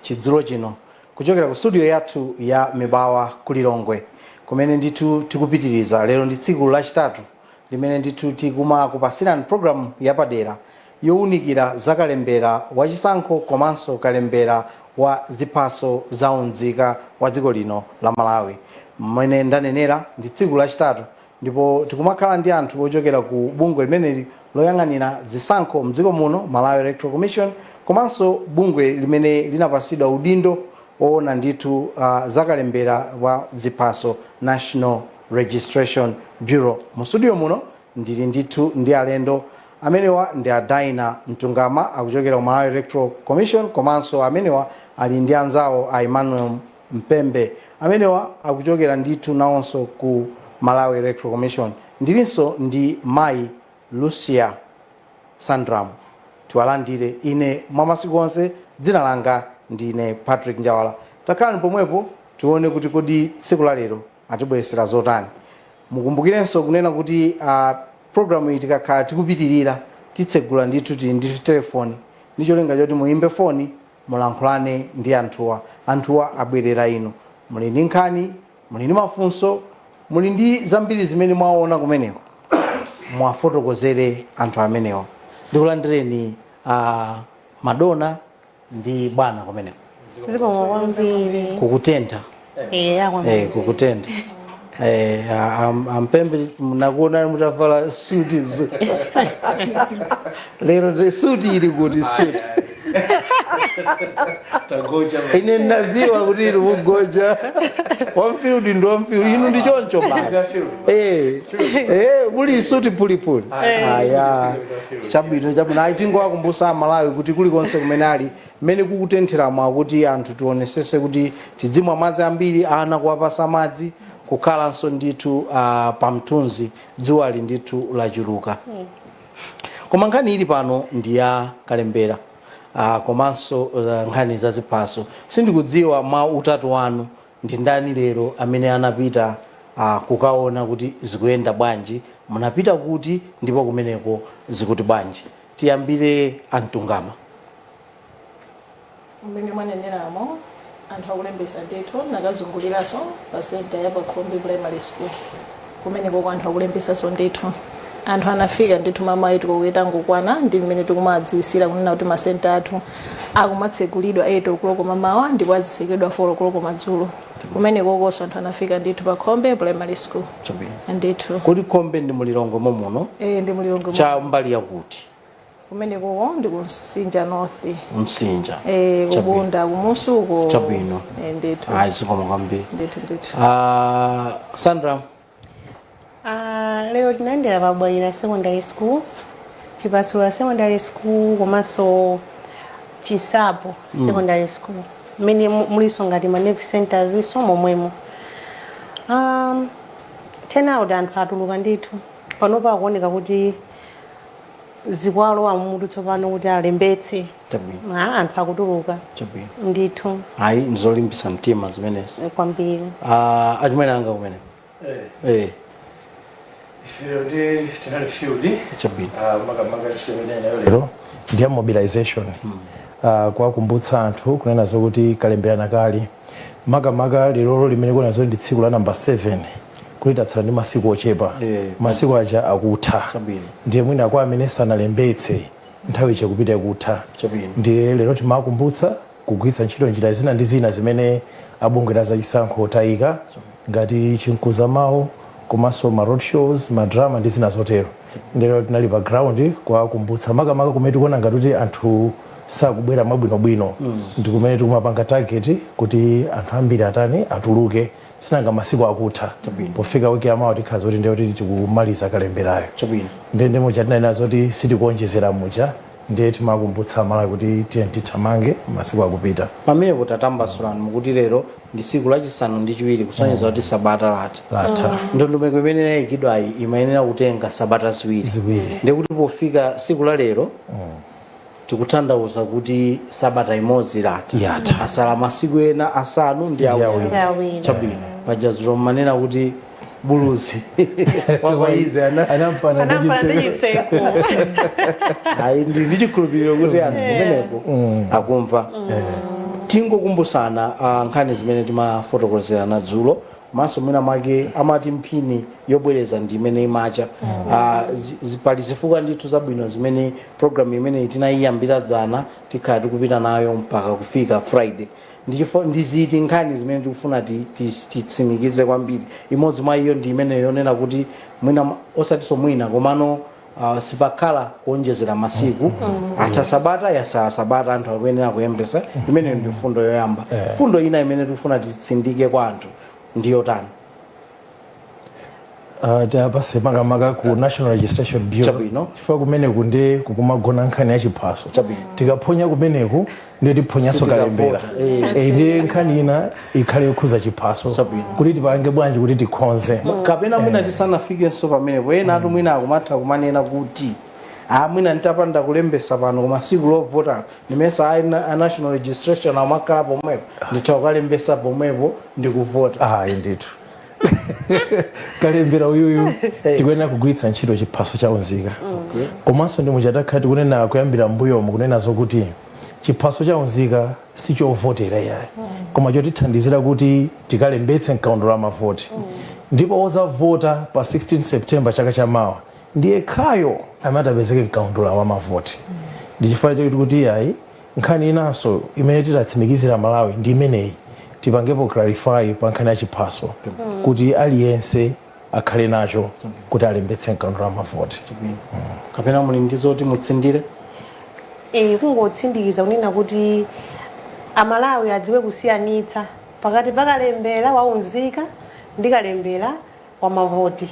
chidzulo chino kuchokera ku studio yathu ya Mibawa Kulilongwe kumene ndithu tikupitiriza lero ndi tsiku lachitatu limene ndithu tikumakupasirani program yapadera yowunikira za kalembera wachisankho komanso kalembera wa ziphaso zaunzika wa dziko lino la Malawi. Mmene ndanenera ndi tsiku lachitatu ndipo tikumakhala ndi anthu ochokera ku bungwe limeneli loyang'anira zisankho mdziko muno, Malawi Electoral Commission, komanso bungwe limene linapasidwa udindo oona ndithu za kalembera wa ziphaso National Registration Bureau. Mu studio muno ndili ndithu ndi alendo amenewa ndi Daina Mtungama akuchokera ku Malawi Electoral Commission, komanso amenewa ali ndi anzawo a Emmanuel Mpembe amenewa akuchokera ndithu nawonso ku Malawi Electoral Commission. Ndilinso ndi Mai Lucia Sandram. Tiwalandire ine mwa masiku onse, dzina langa ndine Patrick Njawala. Takhalani pomwepo tione kuti kodi tsiku la lero atibweresera zotani. Mukumbukirenso kunena kuti programu iyi tikakhala tikupitirira titsegula ndithu ndi telefoni ndi cholinga choti muimbe foni mulankhulane ndi anthuwa abwerera inu. Muli ndi nkhani, muli ndi mafunso, muli ndi zambiri zimene mwaona kumeneko, mwafotokozere anthu amenewa. Ndikulandireni Madonna ndi bwana kumeneko. Zikomo kwambiri. Kukutentha. Kukutentha. Ampembe nakuona mutavala suti lero suti ili kuti suti ine naziwa kuti ili kugoja wamfiudi ndi wamfiudi inu ndi choncho basi muli suti pulipuli aya chabwino aitingo akumbusa Malawi kuti kulikonse kumene ali mmene kukutenthera kuti anthu tionesese kuti tidzimwa madzi ambiri, ana kuwapasa madzi, kukhalanso ndithu pamthunzi dzuwa ndithu lachuluka. Koma nkhani ili pano ndi ya kalembera komanso nkhani za ziphaso. Sindikudziwa mwa utatu wanu ndi ndani lero amene anapita kukaona kuti zikuyenda bwanji, munapita kuti ndipo kumeneko zikuti bwanji. Tiyambire Antungama. Mbenge mwaneneramo anthu akulembesa ndithu nakazunguliranso pa center ya Pakhombe Primary School kumeneko kwa anthu akulembesa ndithu. Anthu anafika ndithu mama yetu kuweta ngokwana ndi mmene tikumadziwisira kunena kuti masenta athu akumatsegulidwa 8 o'clock mamawa ndipo azisekedwa 4 o'clock madzulo. Kumeneko konso anthu anafika ndithu Pakhombe Primary School. Ndithu kodi Khombe ndi Mulilongwe muno? Ndi Mulilongwe. Cha mbali yakuti? Kumeneko ndi ku Msinja North. Msinja. Kubunda kumusuko. Chabwino. Ndithu. Zikomo kwambiri. Ndithu. Sandra. Leo tinaendera pa Bwaira Secondary School, Chipasula Secondary School, komanso Chisapo Secondary School. Mene muliso ngati Manevi Centers iso momwemo. Tena anthu atuluka ndithu. Panopa akuoneka kuti zikwalowa mmutu tsopano kuti alembetse. Chabwino. Anthu akutuluka. Chabwino. Ndithu. Hayi nzolimbisa mtima zimenezi. Kwambiri. Achimene anga kumene. Field tinali field. Chabwino. Makamaka chimene lero ndiya mobilization. Kuwakumbutsa anthu kunena zokuti kalembera kali. Makamaka lero limene kuna zo ndi tsiku la number 7. Kuti tatsala ndi masiku ochepa. Masiku aja akutha. Ndiye mwina akwa amene sanalembetse nthawi chakupita kutha. Ndiye lero timakumbutsa kugwiritsa ntchito njira zina ndi zina zimene abungwe za chisankho tayika ngati chinkuza mawu komanso ma road shows, ma drama ndi zina zotero. Ndero tinali pa ground kuwakumbutsa makamaka kumene tikuona ngati anthu sakubwera mabwinobwino. Ndi kumene tikumapanga target kuti anthu ambiri atuluke sinanga masiku akutha. Pofika wiki amawa tikhaza kuti ndiye kuti tikumaliza kalemberayo. Ndende moja tinali zoti sitikuonjezera muja ndiye timakumbutsa Malawi kuti tithamange masiku akupita. Pamene potatambasulani mukuti lero ndi siku lachisanu ndi chiwiri kusonyeza kuti sabata latha. Ndondomeko imene inayikidwa imayenera kutenga sabata ziwiri. Ndiye kuti pofika siku la lero tikutanthauza kuti sabata imodzi latha. Asala masiku ena asanu ndi awiri. Chabwino. Pajazo manena kuti buluzi wakaize anampana nditseko. Hayi ndi chikhulupiriro kuti anthu kumeneko akumva. tingokumbusana nkhani zimene timafotokozerana dzulo komanso mwina mwake amati mphini yobwereza ndi imene imacha pali zifukwa ndithu zabwino zimene programu imene tinayiyambira dzana tikhala tikupita nayo mpaka kufika Friday ndiziti nkhani zimene tikufuna titsimikize kwambiri. Imodzi mwa iyo ndi imene yonena kuti mwina osatinso mwina komano sipakhala kuonjezera masiku atha sabata ya sabata anthu akuyenera kuyembesa. Imene ndi fundo yoyamba. Fundo ina imene tikufuna titsindike kwa anthu ndiyo tani tapase makamaka ku National Registration Bureau chifukwa kumeneku ndi kukumagona nkhani ya chiphaso tikaphonya kumeneku ndiyo tiphonyanso kalembera ndi nkhani ina ikhale yokhuza chiphaso kuti tipange bwanji kuti tikhonze kapena mwina tisanafikenso pamenepo ena atu mwina akumatha kumanena kuti mwina nitapanda kulembesa pano koma siku lovota nimesa a national registration amakhala pomwepo nditha kukalembesa pomwepo ndikuvota ndithu kalembera uyuyu tikuyenera kugwiritsa ntchito chiphaso cha unzika komanso ndi muchatakhala tikunena kuyambira mbuyomu kunena zokuti chiphaso cha unzika sichovotera yayi koma chotithandizira kuti tikalembetse mkaundula wa mavoti ndipo ozavota pa 16 September chaka chamawa ndiye khayo amene apezeke mkaundula wa mavoti ndichifukwa kuti yayi nkhani inanso imene titatsimikizira Malawi ndi imeneyi tipangepo clarify pa nkhani ya chiphaso kuti aliyense akhale nacho kuti alembetse mkaundula wa mavoti kapena muli ndizoti mutsindire kungotsindikiza kunena kuti Amalawi adziwe kusiyanitsa pakati pa kalembera wa unzika ndi kalembera wa mavoti.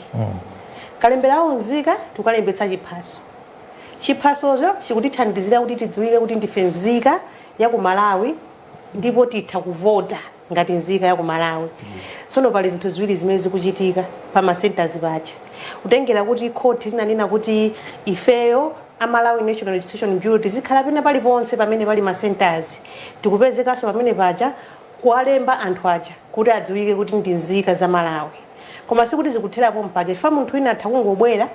Kalembera wa unzika tukalembetsa chiphaso. Chiphasocho chikutithandizira kuti tidziwike kuti ndife nzika ya ku Malawi ndipo titha kuvota ngati nzika ya ku Malawi. Tsono pali zinthu ziwiri zimene zikuchitika pa ma centers pacha. Kutengera kuti court inanena kuti ifeyo Malawi National Registration Bureau tizikhala pena paliponse pamene pali ma centers. Tikupezekanso pamene pacha kuwalemba anthu aja kuti adziwike kuti ndi nzika za Malawi. Koma sikuti zikutherapo mpacha chifukwa munthu wina atha kungobwera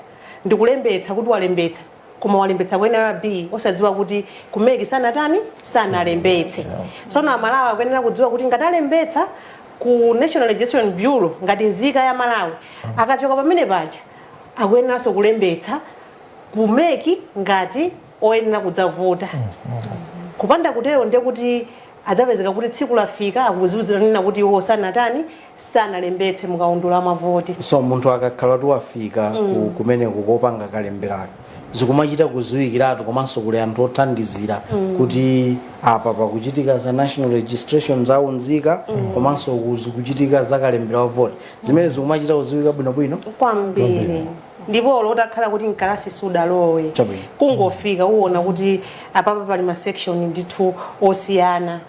ndikulembetsa kuti walembetsa koma walembetsa ku NRB osadziwa kuti kumeki sanalembetse. Tsono Amalawi akuyenera kudziwa kuti ngati alembetsa ku National Registration Bureau ngati nzika ya Malawi akachoka pamene pacha akuyeneranso kulembetsa kumeki ngati oyenera kudzavota. Kupanda kutero ndiye kuti adzapezeka kuti tsiku lafika akuziwizira kuti iwo sanalembetse mkaundula wa mavoti. So munthu akakhala kuti wafika kumene kukopanga kalembera zikumachita kuziwikiratu komanso kuli anthu othandizira kuti apa pakuchitika za national registration za unzika komanso kuchitika za kalembera wa voti zimene zikumachita kuziwika bwinobwino kwambiri. Ndipo lotakhala kuti nkalasi sudalowe kungofika uwona kuti apapa pali ma section ndithu osiyana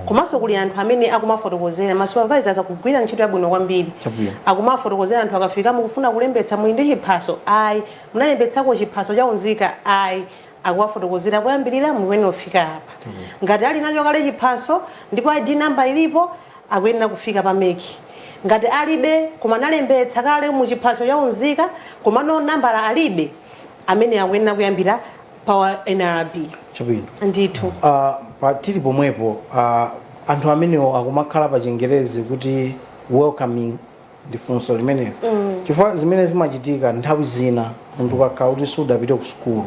komanso kuli anthu amene akumafotokozera ma supervisors akugwira ntchito yabwino kwambiri akumafotokozera anthu akafika mukufuna kulembetsa muli ndi chiphaso munalembetsako chiphaso cha unzika akuwafotokozera kuyambirira muwene ofika apa ngati ali nacho kale chiphaso ndipo ID number ilipo akuyenera kufika pa meki. Ngati alibe koma nalembetsa kale mu chiphaso cha unzika koma no nambala alibe amene akuyenera kuyambira pa NRB ndithu tili pomwepo anthu amenewo akumakhala pa Chingerezi kuti welcoming ndi funso limenelo chifukwa zimene zimachitika nthawi zina munthu kakhala kuti sudapite ku sukulu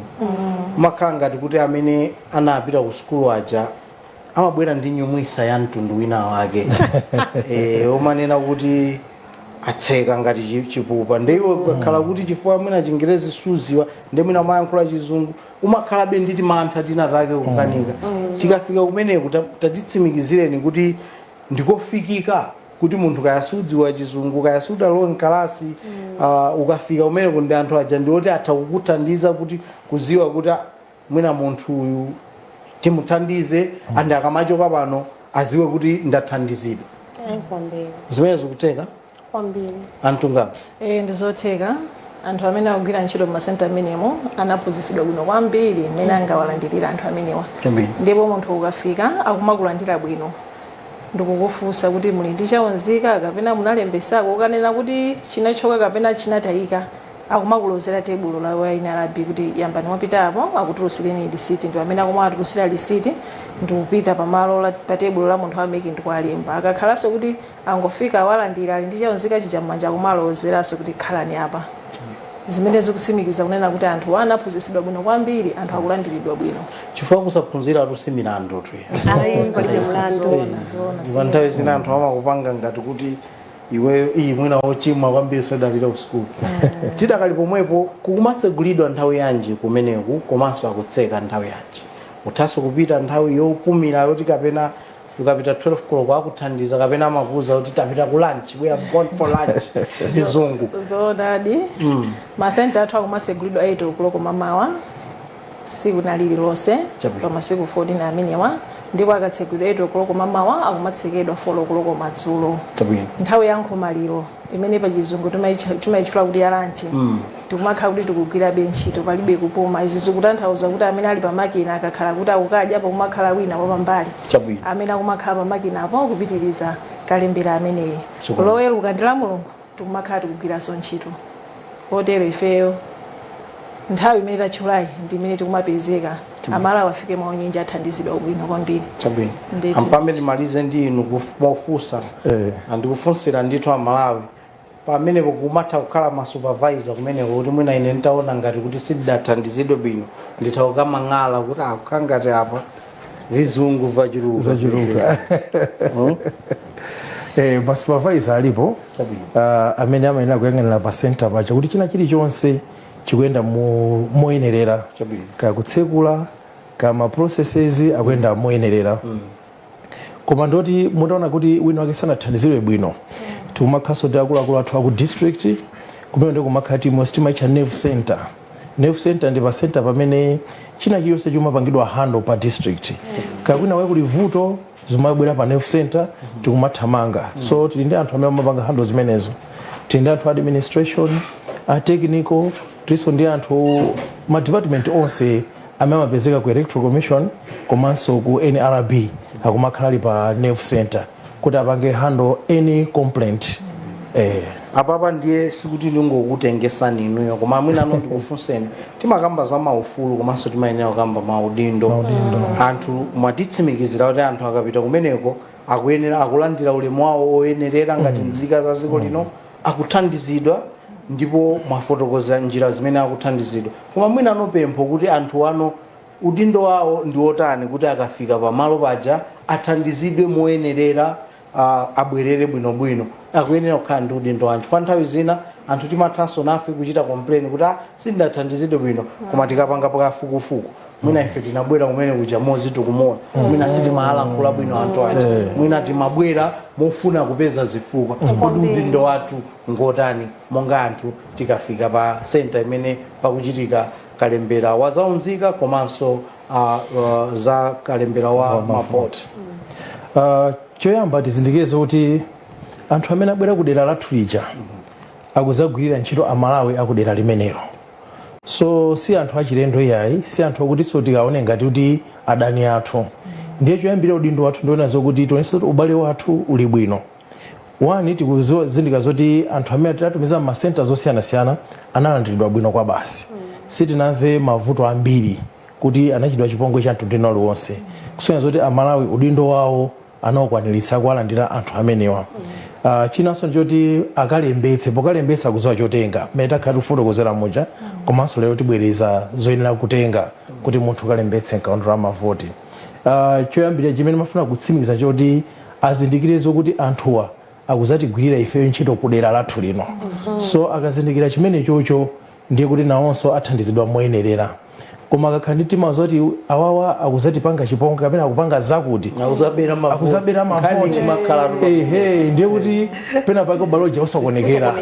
umakhala ngati kuti amene anapita ku sukulu aja amabwera ndi nyumwisa ya mtundu wina wake umanena kuti atseka ngati chipupa ndiwe kakhala kuti chifukwa mwina Chingerezi suziwa ndi mwina mayankhula Chizungu umakhalabe nditi mantha tinatake kukanika tikafika kumeneko tatitsimikizireni kuti ndikofikika kuti munthu kayasudziwa Chizungu kayasudalowe nkalasi ukafika kumeneko ndi anthu aja ndiwoti atha kukuthandiza kuti kuziwa kuti mwina munthu uyu timuthandize andi akamachoka pano aziwe kuti ndathandizidwa. Zimene zikuteka kwambiri anthu ngati ndizotheka anthu amene akugwira ntchito mu masenta amenemo anaphunzitsidwa bwino kwambiri mmene angawalandirira anthu amenewa ndipo munthu ukafika akumakulandira bwino ndikukufunsa kuti muli ndi chaunzika kapena munalembesako ukanena kuti chinachoka kapena chinatayika akumakulozera tebulo la wa NRB kuti yambani mwapita apo akutulutsireni lisiti ndi amene akumatulutsira lisiti ndikupita pamalo pa tebulo la munthu ameki ndikualemba akakhalanso kuti angofika awalandira ali ndi chaunzika chija m'manja akumalozeranso kuti khalani apa zimene zikutsimikiza kunena kuti anthu anaphunzitsidwa bwino kwambiri anthu akulandiridwa bwino chifukwa kusaphunzira atusi milandu tu ayi palibe mlandu zona nthawi zina anthu amakupanga ngati kuti iweyo iyi mwina wochimwa kwambiri sodapita ku sukulu tidakali pomwepo kukumatsegulidwa nthawi yanji kumeneku komanso akutseka nthawi yanji uthaso kupita nthawi yopumira yoti kapena ukapita 12 koloko akuthandiza kapena amakuza kuti tapita ku lunch we have gone for lunch zizungu zonadi masenta athu akumatsegulidwa 8 o'clock mamawa siku lililonse Chabwino. pa masiku 14 amenewa ndipo akatsegulidwa 8 o'clock mamawa akumatsekedwa 4 o'clock madzulo Chabwino. nthawi ya nkhomaliro imene pa chizungu timayitchula kuti ya lanchi tikumakhala kuti tikugwirabe ntchito palibe kupuma izi zikutanthauza kuti amene ali pamakina akakhala kuti akukadya pakumakhala wina wapambali Chabwino. amene akumakhala pamakina apo kupitiriza kalembera ameneyi Chukulu. loweruka ndi la mulungu tikumakhala tikugwiranso ntchito kotero ifeyo nthawi imene tachulayi ndi imene tikumapezeka amalawi afike maunyinji athandizidwa ubwino kwambiri Chabwino. Ndithu. ampambe timalize ndi inu mofunsa andikufunsira ndithu amalawi pamenepo kumatha kukhala masupervisor kumeneko kuti mwina ine nditaona ngati kuti sindidathandizidwe bwino nditha mang'ala kuti akukhala ngati apa vizungu zachuluka masupervisor alipo amene amayenera kuyang'anira pa center pacha kuti china chilichonse chikuyenda moyenerera Chabwino. kakutsekula kama processes akuyenda moyenerera koma ndoti mutaona kuti wina wake sanathandizidwe bwino tikumakhaso ndi akuluakulu athu aku district kumene ndi kumakhala timu timaitcha nerve center. Nerve center ndi pa center pamene china chilichonse chimapangidwa handle pa district kakwina waye kuli vuto zimabwera pa nerve center tikumathamanga so tili ndi anthu amene amapanga handle zimenezo tili ndi anthu administration a technical tiso ndi anthu ma department onse amene amapezeka ku electoral commission komanso ku NRB akumakhala ali pa nerve center kuti apange handle any complaint apapa ndiye sikuti lingokutengesani inuyo koma mwina ano ndikufunseni timakamba za maufulu komanso timayenera kukamba maudindo anthu mwatitsimikizira kuti anthu akapita kumeneko akuyenera akulandira ulemu wawo oyenerera ngati nzika za dziko lino akuthandizidwa ndipo mwafotokoza njira zimene akuthandizidwa koma mwina ano pempho kuti anthu ano udindo wawo ndi otani kuti akafika pamalo paja athandizidwe moyenerera abwerere bwinobwino akuyenera kukhala ndi udindo wanji fa nthawi zina anthu timathanso nafe kuchita complain kuti sindathandizidwe bwino koma tikapanga pakafukufuku mwina ife tinabwera kumene kuja mozi tikumona mwina sitimalankhula bwino anthu aja mwina timabwera mofuna kupeza zifukwa kodi udindo wathu ngotani monga anthu tikafika pa center imene pakuchitika kalembera wa zaunzika komanso za kalembera wa mavoti choyamba tizindikire kuti anthu amene abwera kudera lathu lija akuzagwirira ntchito amalawi akudera limenelo so si anthu achilendo yayi si anthu akuti so tikaone ngati kuti adani athu ndiye choyambira udindo wathu ndiona zokuti tionese kuti ubale wathu uli bwino wani tikuzindika zoti anthu amene tatumiza masenta zosiyanasiyana analandiridwa bwino kwa basi sitinamve mavuto ambiri kuti anachidwa chipongwe cha mtundu uliwonse kusonyeza zoti amalawi udindo wawo anaokwaniritsa kuwalandira anthu amenewa chinanso choti akalembetse pokalembetsa kuzowa chotenga mmene takhala tifotokozera muja komanso lero tibwereza zoyenera kutenga kuti munthu kalembetse mkaundula mavoti choyambira chimene mafuna kutsimikiza choti azindikire zokuti anthuwa akuzatigwirira ifeyo ntchito kudera lathu lino so akazindikira chimene chocho ndiye kuti nawonso athandizidwa moyenerera koma akakhala ndi mtima zoti awawa akuzatipanga chipongwe kapena akupanga zakuti akuzabera mavoti ndiye kuti pena pake ubaloja usakonekera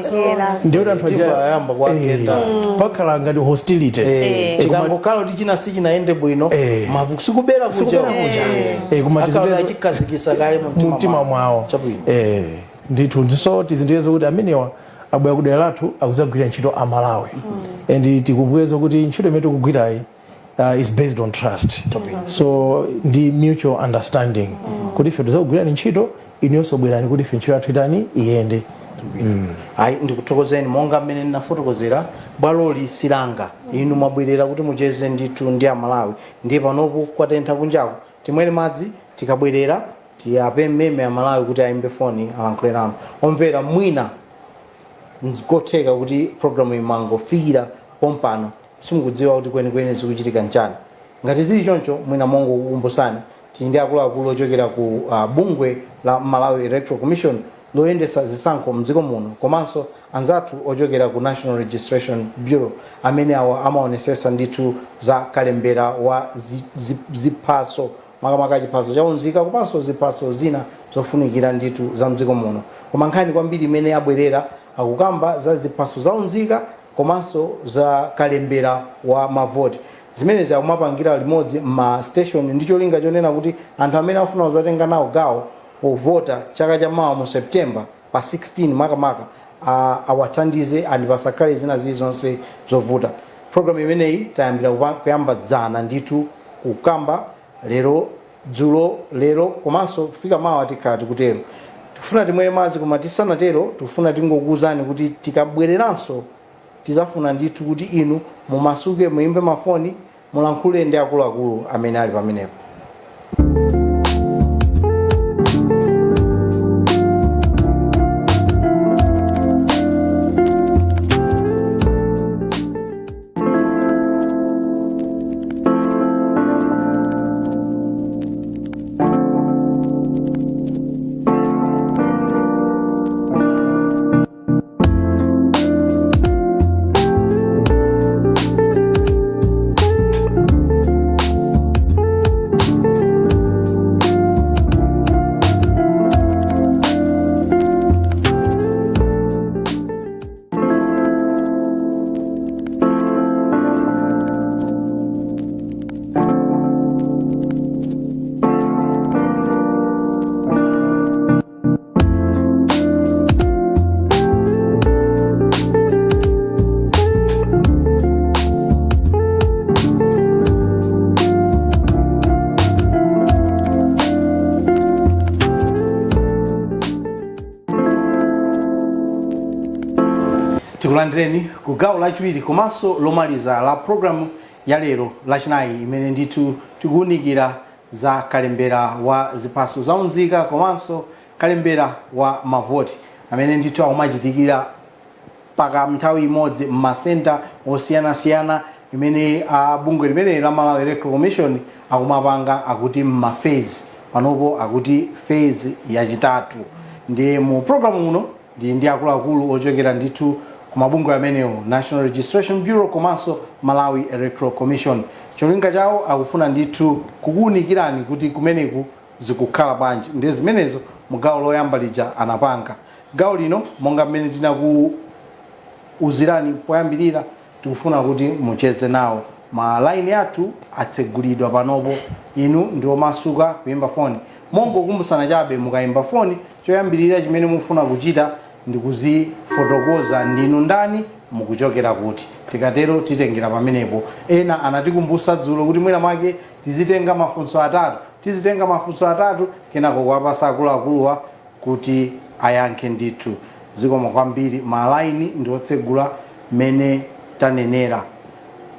ndiye kuti anthu ayamba kuagenda pakhala ngati hostility chikangokhala kuti china sichinayende bwino mavuto sikubera kuja achikazikisa kale mu mtima mwawo ndithu ndiso tizindikire kuti amenewa abwera kudera lathu akuzagwirira ntchito amalawi and tikumbuke kuti ntchito imene tikugwirayi is based on trust so ndi mutual understanding kuti ife tizakugwirani ntchito inuyonso bwerani kuti ife ntchito yathu itani iyende ayi ndikuthokozeni monga mmene ndinafotokozera bwaloli silanga inu mwabwerera kuti mucheze ndithu ndi amalawi ndiye panopo kwatentha kunjaku timwere madzi tikabwerera tiyape mmeme amalawi kuti ayimbe foni alankhule nanu omvera mwina nkotheka kuti programu imangofikira pompano simukudziwa kuti kwenikweni zikuchitika nchani ngati zili choncho mwina mongo kukumbusani tili ndi akuluakulu ochokera ku bungwe la Malawi Electoral Commission loyendesa zisankho mdziko muno komanso anzathu ochokera ku National Registration Bureau amene awa amaonesesa ndithu za kalembera wa ziphaso makamaka chiphaso chaunzika komanso ziphaso zina zofunikira ndithu za mdziko muno koma nkhani kwambiri imene abwerera akukamba za ziphaso zaunzika komanso za kalembera wa mavoti zimenezi akumapangira limodzi ma station ndi cholinga chonena kuti anthu amene afuna kuzatenga nawo gawo ovota chaka cha mawa mu September pa 16 makamaka awathandize andi pasakhale zina zilizonse zovota program imeneyi tayambira kuyamba dzana ndithu kukamba lero dzulo lero komanso kufika mawa tikhala tikutero tifuna timwere madzi koma tisanatero tifuna tingokuwuzani kuti tikabwereranso tizafuna ndithu kuti inu mumasuke muimbe mafoni mulankhule ndi akuluakulu amene ali pamenepo tikulandireni ku gawo lachiwiri komanso lomaliza la programu ya lero lachinayi imene ndithu tikuwunikira za kalembera wa ziphaso zaunzika komanso kalembera wa mavoti amene ndithu akumachitikira paka nthawi imodzi m'masenta osiyanasiyana imene bungwe limene la Malawi Electoral Commission akumapanga akuti m'mafezi panopo akuti phase yachitatu ndi mu programu muno ndi akuluakulu ochokera ndithu kumabungwe amenewo National Registration Bureau komanso Malawi Electoral Commission cholinga chawo akufuna ndithu kukuwunikirani kuti kumeneku zikukhala bwanji ndi zimenezo mugawo loyamba lija anapanga gawo lino monga mmene tinakuuzirani poyambirira tikufuna kuti mucheze nawo ma line yathu atsegulidwa panopo inu ndiwo masuka kuyimba foni mongo kumbusana chabe mukayimba foni choyambirira chimene mufuna kuchita ndikuzifotokoza ndinu ndani mukuchokera kuti tikatero titengera pamenepo ena anatikumbusa dzulo kuti mwina mwake tizitenga mafunso atatu kenako kuwapasa akuluakuluwa kuti ayankhe ndithu zikomo kwambiri malaini ndi otsegula mene tanenera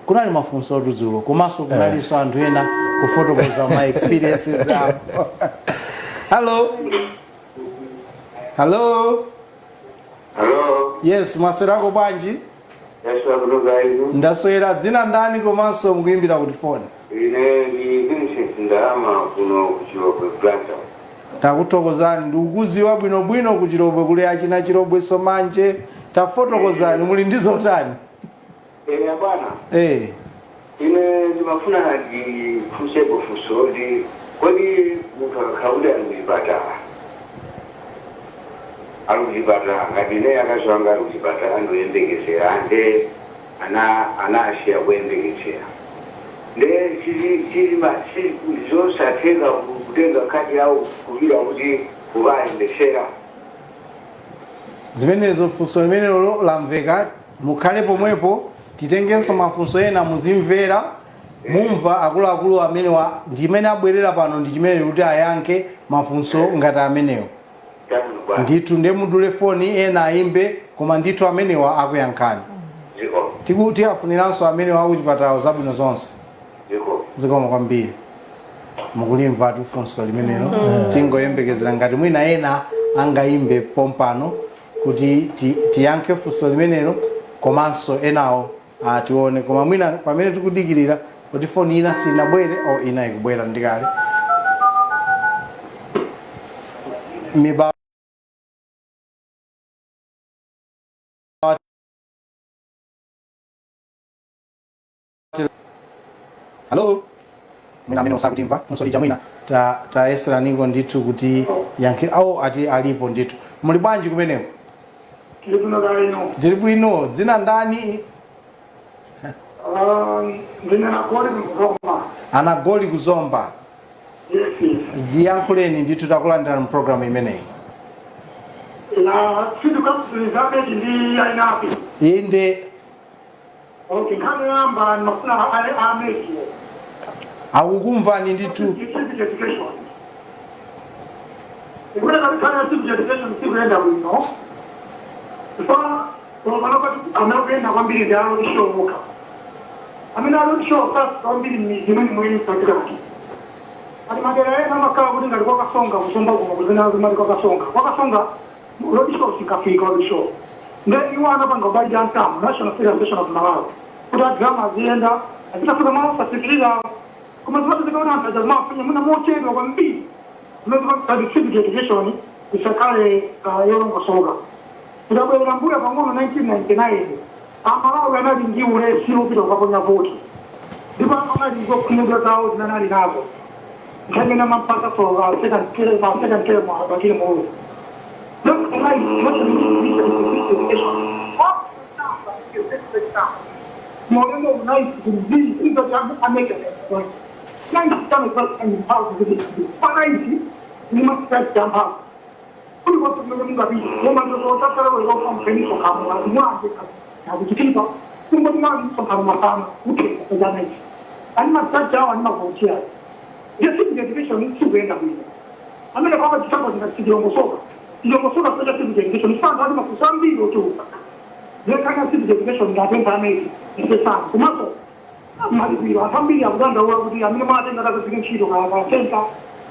kunali mafunso atudzulo komanso kunalinso anthu ena kufotokoza ma experiences awo hello yes maswerako bwanji ndaswera dzina ndani komanso mukuimbira kuti foni ine ndi Vincent Ndalama kuno kuchirobwe Planta takuthokozani ndikukuziwa bwinobwino kuchirobwe kule achina chirobwe somanje tafotokozani muli ndizotani bwana ine ndimafuna ndifunsepo funso ndi kodi munthu akakhala aluzipata ngati ne akazwanga aluzipata andoyembekesera ande anasiya kuyembekesera nde zosatheka kutenga khadi yawo kuvira kuti kuvayembekesera zimenezo funso limenelo lamveka mukhale pomwepo titengenso mafunso ena muzimvera mumva akuluakulu amene ndimene abwerera pano ndi chimene kuti ayankhe mafunso ngati amenewo bwana. Ndithu ndemudule foni ena aimbe koma ndithu amenewa akuyankhani. Ziko. Tiyafuniranso amenewa akuchipatala zabwino zonse. Ziko. Zikomo kwambiri. Mukulimva funso limenelo. Tingoyembekezera ngati mwina ena angaimbe pompano kuti tiyankhe funso limenelo komanso enawo tione koma mwina pamene tikudikirira kuti foni ina sinabwere o ina ikubwera ndikale. Mibawa Hello. Mina meno sakutimva funso lija mwina ta esra ningo ndithu kuti yankhe au ati alipo ndithu. Muli bwanji kumeneko? Tili bwino. Dzina ndani? Anagoli kuzomba. Yes. Jiyankhuleni ndithu takulandira mu program imeneyi. Situ kapitalizabe ndi ainapi. Inde Okay, kama namba nafuna ameki. akukumvani ndithu. Education. Ngone kabisa civic education sikuenda wino. Kwa manoka anakwenda kwambiri ndalo lishoboka. Amina alo lishoboka kwambiri ni mwini katika. Ari magera na makao kuti ngalikuwa kasonga kusomba kuzina kumalikuwa kasonga. Kwa kasonga ulisho sikafika ulisho. Ndeni wana panga bali jantamu National Film Station of Malawi. Kuda drama zienda akitafuta mambo fasikiliza kama zote zikaona mtazamo afanye mna moche ndio kwambi. Mnaweza civic education isakale yongo soga. Ndapo irambura pangono 1999. Amalawi analingi ule sio kitu kwa ponya voti. Ndipo analingi kunyega zao zinanali nazo. Kama na mampaka soga second care mwa bakile mo. Look like what Moreno nice to be in the American. Like some person how to do it. Fine, you must start jump up. Who wants to know about it? Woman to go after a row from penny for Kamala. Now, we keep up. Somebody wants to come up. Okay, I'm not that down, I'm not going to. Yes, the education is too great. I'm going to go to somebody that's the Omosoka. The Omosoka special education is found out of some video too. They can't see the education that went family. It's a son. Tomato. Family of Ganda work with the American that has been cheated on our center.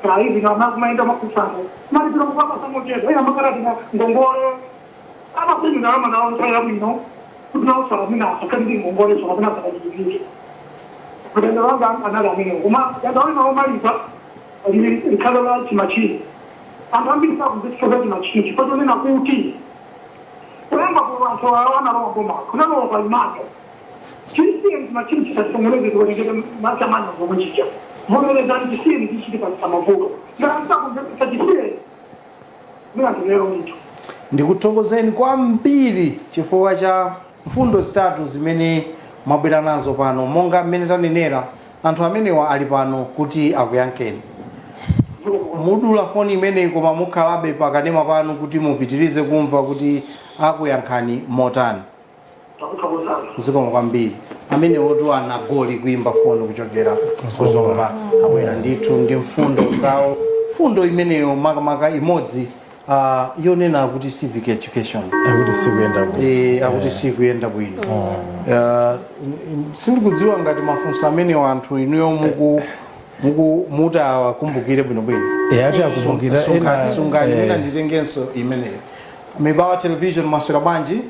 Driving on not mind of Makusano. Martin of Papa Samoja, I am a Carabina, Gongore. I'm a thing now and now, Sayamino. Who knows Salamina, seconding Mongolian or another education. But then another meaning. Uma, that don't know my recover machine. I'm being talking this for machine, but only a cool tea. Remember, for our own Goma, Kunano by Marco. Christians machine has some way to get a Masaman of Wichita. One of the done to see in this about some of Vogo. There are some of the years. We are very old. Ndikuthokozeni kwambiri chifukwa cha mfundo zitatu zimene mwabwera nazo pano monga mmene tanenera anthu amenewa ali pano kuti akuyankheni. Mudula foni imeneyi koma mukhalabe pakanema pano kuti mupitirize kumva kuti akuyankhani motani. Zikomo kwambiri. Amene wotu anagoli kuimba foni kuchokera kuzomba abwera ndithu ndi mfundo zawo. Fundo imeneyo makamaka imodzi yonena kuti civic education. Akuti sikuyenda bwino. Akuti sikuyenda bwino. Sindikudziwa ngati mafunso amene anthu inuyo muta kumbukire bwinobwino. Ati akumbukira ena sungani mwina nditengenso imeneyo. Mibawa television maswera bwanji?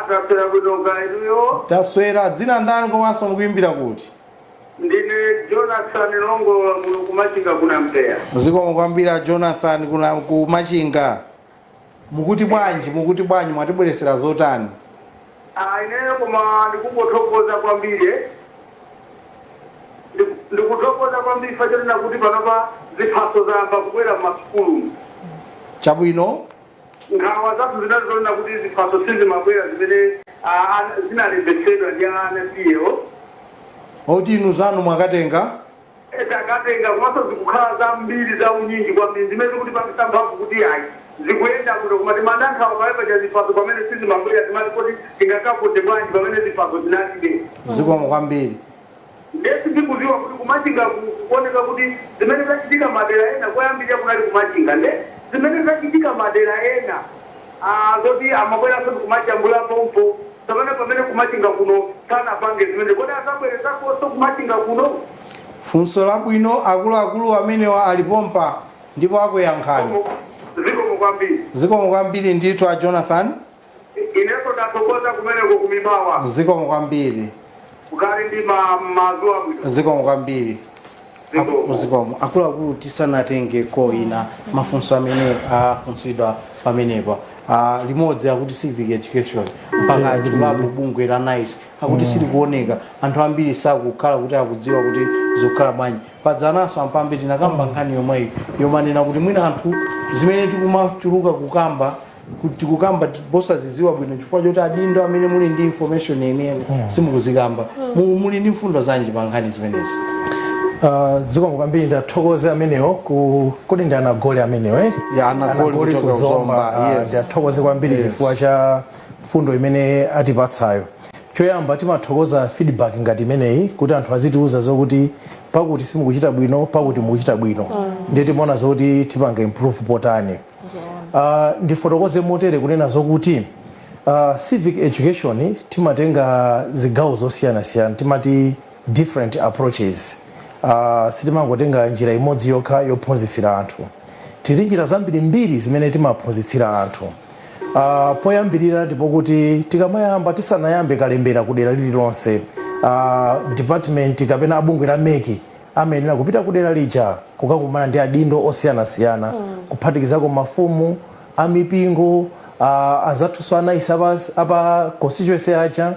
Taswera bwino inuyo. Taswera dzina ndani komanso mukuimbira kuti? Ndine Jonathan Longo kumachinga kuna Mbeya. Zikomo kwambiri Jonathan kuna kumachinga. Mukuti bwanji mwatibweresera zotani? Ineyo koma ndikungothokoza kwambiri. Ndikuthokoza kwambiri fachana nakuti panapa ziphaso zamba kubwera m'masukulu. Chabwino? Nkhawa zathu zinazoona kuti ziphaso sizimabwera zimene zinalembetsedwa ndi anasiyo. Oti inu zanu mwakatenga? Takatenga komanso zikukhala zambiri za unyinji kwambiri zimene zikuti pakisa mphamvu kuti ayi zikuyenda kuno koma timandankhawa pamene cha ziphaso pamene sizimabwera timati kuti tingakapote bwanji pamene ziphaso zinalibe. Zikomo kwambiri. Ndesi ndikuziwa kuti kumachinga kuoneka kuti zimene zachitika madera ena kwayambirira kunali kumachinga nde zimene zachitika madera ena zoti amabwera kumachambula pompo pamene kumachinga kuno sanapange zimene kodi asabwerezakonso kumachinga kuno. Funso labwino akuluakulu amenewa alipompa ndipo akuyankhani. Zikomo kwambiri ndithu a Jonathan. Ineso ndatokoza kumeneko kumibawa. Zikomo kwambiri. Kukali ndi mazuwa bwino. Zikomo kwambiri. Zikomo akuluakulu tisanatenge ko ina mafunso amene afunsidwa pamenepa. Limodzi akuti civic education mpaka chulapo bungwe la NICE akuti sili kuoneka anthu ambiri sakukhala kuti akudziwa kuti zikukhala bwanji. Padzanaso ampambe tinakamba nkhani yomweyi yomanena kuti mwina anthu zimene tikumachuluka kukamba kuti kukamba bosaziziwa bwino chifukwa choti adindo amene muli ndi information yeniyeni simukuzikamba. Muli ndi mfundo zanji pa nkhani zimenezi? Zikomo kwambiri ndathokoze amenewo kodi ndi anagole amenewo ya anagole kuzomba. Yes, ndathokoze kwambiri chifukwa cha fundo imene atipatsayo. Choyamba timathokoza feedback ngati imeneyi kuti anthu azitiuza zokuti pakuti simukuchita bwino pakuti mukuchita bwino ndiye timaona zoti tipanga improve potani. Ndifotokoze motere kunena zokuti civic education timatenga zigawo zosiyana-siyana, timati different approaches. Sitimangotenga njira imodzi yokha yophunzitsira anthu. Tili njira zambirimbiri zimene timaphunzitsira anthu. Poyambirira ndipo kuti tikamayamba tisanayambe kalembera kudera lililonse, department kapena abungwe la meki amenera kupita kudera lija kukakumana ndi adindo osiyana-siyana kuphatikizako mafumu amipingo azathuso anaisi apa constituency aja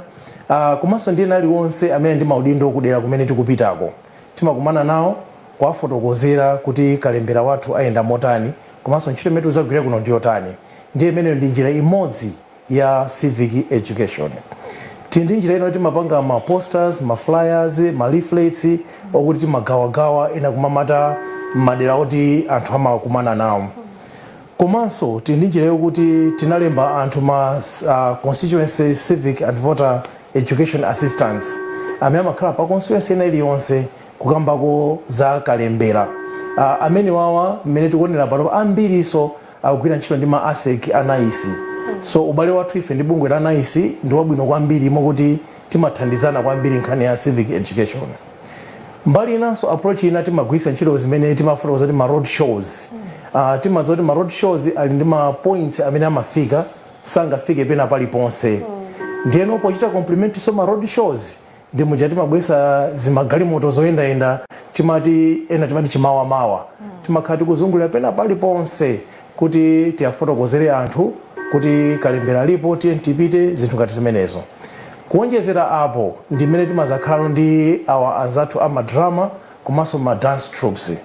komanso ndi ena aliwonse amene ndi maudindo kudera kumene tikupitako. Timakumana nawo kuwafotokozera kuti kalembera wathu ayenda motani komanso ntchito imene tizagwira kuno ndi yotani. Ndiye imeneyo ndi njira imodzi ya civic education. Tindi njira ino timapanga ma posters, ma flyers, ma leaflets okuti timagawagawa ena kumamata madera oti anthu amakumana nawo. Komanso tindi njira yokuti tinalemba anthu ma constituency civic and voter education assistants amene amakhala pa constituency ena iliyonse kukambako za kalembera. Amene wawa mmene tikuonera pano ambiriso akugwira ntchito ndi ma ASEC anaisi. So ubale wathu ife ndi bungwe la NICE ndi wabwino kwambiri mokuti timathandizana kwambiri nkhani ya civic education. Mbali inanso approach ina timagwisa ntchito zimene timafotokoza kuti ma road shows. Timadziwa kuti ma road shows ali ndi ma points amene amafika sangafike pena paliponse. Ndiyeno pochita compliment so ma road shows ndi muja timabwesa zimagalimoto zoyendayenda timati chimawamawa. Timakhala tikuzungulira pena paliponse kuti tiyafotokozere anthu kuti kalembera lipo tipite zinthu ngati zimenezo. Kuonjezera apo ndi mmene timazakhala ndi anzathu amadrama komanso ma dance troops.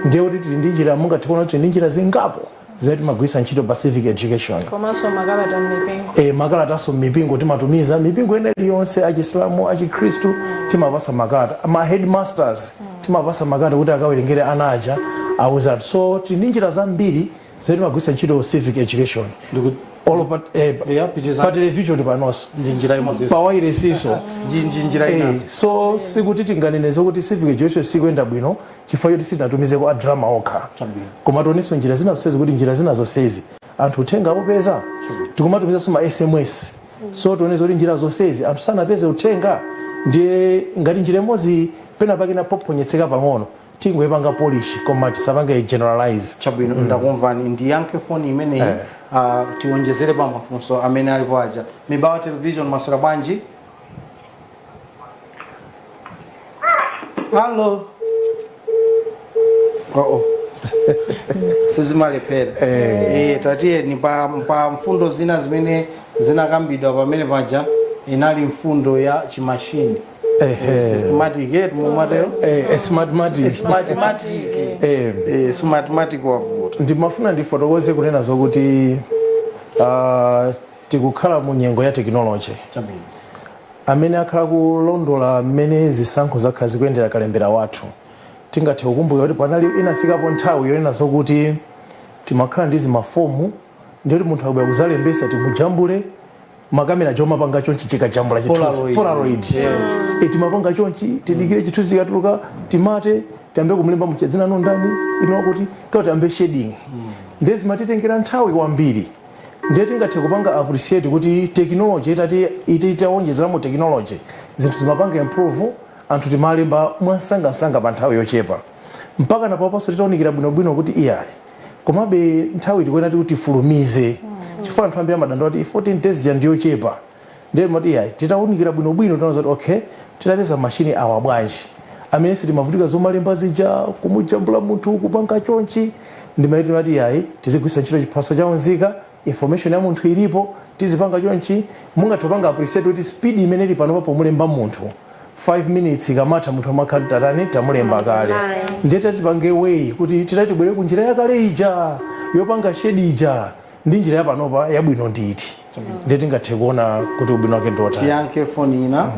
Ndiye kuti tili ndi njira mungatikuona kuti ndi njira zingapo zimene timagwisa ntchito pa civic education. Komanso makalata m'mipingo. Makalataso m'mipingo timatumiza mipingo ena iliyonse achisilamu achikristu timapasa makalata. Ma headmasters timapasa makalata kuti akawerengere ana aja awuzatu. So tili ndi njira zambiri zimene timagwisa ntchito civic education. Pa television panonso pawaire siso so sikuti tinganene zokuti civic education sikuyenda bwino chifukwa choti sitinatumizeko adrama okha koma tionenso njira zina zonsezi kuti njira zina zonsezi anthu uthenga upeza tikumatumizanso ma SMS. So tionenso kuti njira zonsezi anthu sanapeze uthenga ndiye ngati njira imodzi pena pakena poponyetseka pang'ono tingoyipanga polish koma tisapange generalize. Chabwino ndakumvani ndiyankhe foni imeneyi tionjezere pa mafunso amene alipo aja. Mibawa television maswera bwanji? Hello. Sizimalepera. Tatiye ni pa mfundo zina zimene zinakambidwa pamene paja inali mfundo ya chimashini. Systematic yet mumateo smartmatic wavuta. Ndimafuna ndifotokoze kunena zokuti tikukhala mu nyengo ya technology. Amene akhala kulondola mmene zisankho zakhala zikuyendera kalembera wathu tingathe kukumbuka kuti panali inafikapo nthawi yonena zokuti timakhala ndi zimafomu ndiyoti munthu akubwera kuzalembesa timujambule makamera chomapanga chonchi chikajambula chithunzi Polaroid. Timapanga chonchi tidikire chithunzi katuluka timate tiyambe kumlemba mchedzina nondani ino kuti kuti ambe shading. ndezi matitengera nthawi kwambiri. Ndiye tingathe kupanga appreciate kuti technology itaonjezeramo technology zinthu zimapanga improve, anthu timalemba mwasangasanga pa nthawi yochepa. Mpaka napapanso titaonikira bwinobwino kuti iyayi komabe nthawi tikuyenera kuti tifulumize. Chifukwa anthu ambiri amadandaula kuti 14 days ndiyochepa. Ndiye mati iyayi titaunikira bwinobwino tinaona kuti okay titapeza machine awa bwanji amene sitimavutika zomalemba zija kumujambula munthu kupanga chonchi. Ndimaiti mati iyayi tizigwisa ntchito chiphaso chaunzika, information ya munthu ilipo, tizipanga chonchi. Mungatopanga appreciate kuti speed imene ili pano pomulemba munthu 5 minutes ikamatha munthu amakhala tatani tamulemba kale. Ndiye tipange way kuti tibwere ku njira yakale ija yopanga shade ija ndi njira ya panopa yabwino nditi. Ndiye tingathe kuona kuti ubwino wake ndi otani. Tiyankhe phone ina.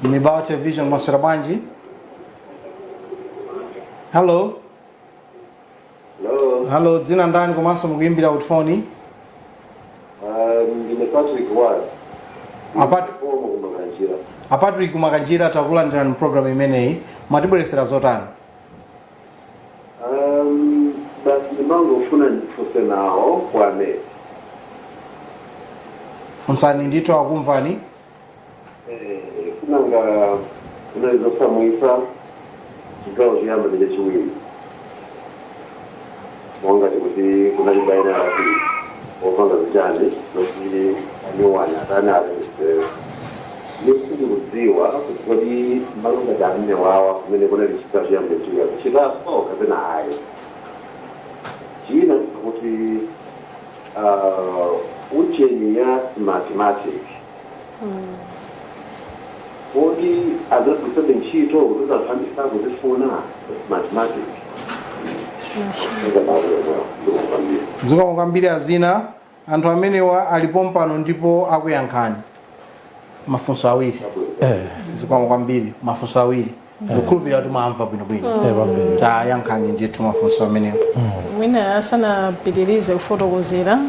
Mibawa Television maswera bwanji. Hello. Hello, dzina ndani komanso mukuimbira kuti phone? Ndine Patrick Ward. Patrick kumakanjira takulandirani program imeneyi. Mwatibweresera zotani? Basi ndimango ufuna ndifuse nawo kwane. Funsani ndito akumvani? Funanga unaweza samuisa kikao chiyamba ndile chiwili. Mwanga tikuti kuna jibaina rafi wafanga vijani noki aniwanya atana nikuti kuziwa kutipodi malunga jamine wawa kumene kuna kikao chiyamba ndile chiwili chikaso kapena hayo china kuti ucheni ya mathematics kodi azakusebe ntchito kuti azafambisa kuzifuna mathematics. Zikomo kwambiri azina anthu amenewa alipo mpano ndipo akuyankhani mafunso awiri. Zikomo kwambiri mafunso awiri. Ndikukhulupirira kuti mwamva bwinobwino. Tayankhani ndithu mafunso amenewa. Mwina asanapitirize kufotokozera